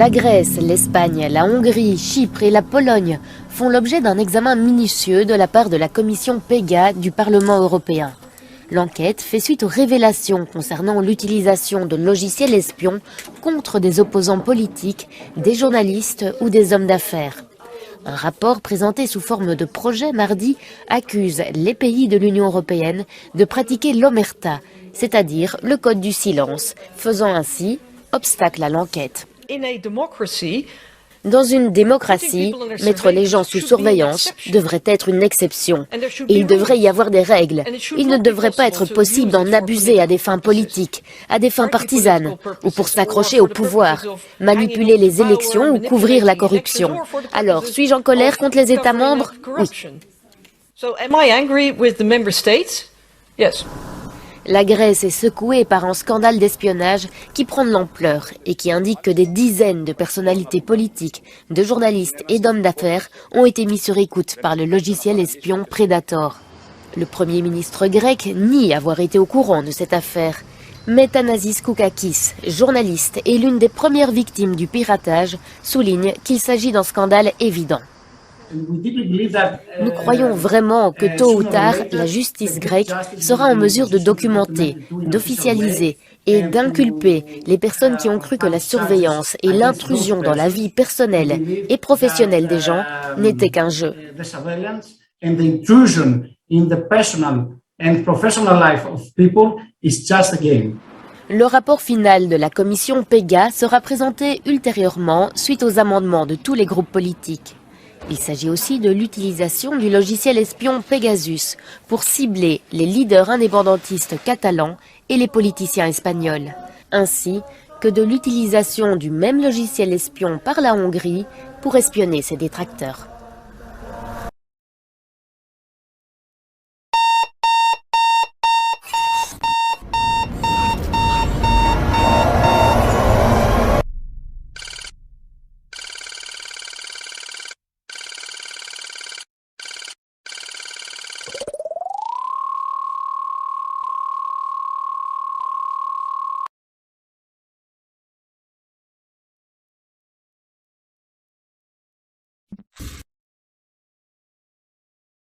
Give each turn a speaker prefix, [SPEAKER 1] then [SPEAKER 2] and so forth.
[SPEAKER 1] La Grèce, l'Espagne, la Hongrie, Chypre et la Pologne font l'objet d'un examen minutieux de la part de la commission PEGA du Parlement européen. L'enquête fait suite aux révélations concernant l'utilisation de logiciels espions contre des opposants politiques, des journalistes ou des hommes d'affaires. Un rapport présenté sous forme de projet mardi accuse les pays de l'Union européenne de pratiquer l'omerta, c'est-à-dire le code du silence, faisant ainsi obstacle à l'enquête. Dans une démocratie, mettre les gens sous surveillance devrait être une exception. Et il devrait y avoir des règles. Il ne devrait pas être possible d'en abuser à des fins politiques, à des fins partisanes, ou pour s'accrocher au pouvoir, manipuler les élections ou couvrir la corruption. Alors, suis-je en colère contre les États membres? Oui. La Grèce est secouée par un scandale d'espionnage qui prend de l'ampleur et qui indique que des dizaines de personnalités politiques, de journalistes et d'hommes d'affaires ont été mis sur écoute par le logiciel espion Predator. Le Premier ministre grec nie avoir été au courant de cette affaire. Mais Thanasis Koukakis, journaliste et l'une des premières victimes du piratage, souligne qu'il s'agit d'un scandale évident. Nous croyons vraiment que tôt ou tard, la justice grecque sera en mesure de documenter, d'officialiser et d'inculper les personnes qui ont cru que la surveillance et l'intrusion dans la vie personnelle et professionnelle des gens n'étaient qu'un jeu. Le rapport final de la commission PEGA sera présenté ultérieurement suite aux amendements de tous les groupes politiques. Il s'agit aussi de l'utilisation du logiciel espion Pegasus pour cibler les leaders indépendantistes catalans et les politiciens espagnols, ainsi que de l'utilisation du même logiciel espion par la Hongrie pour espionner ses détracteurs.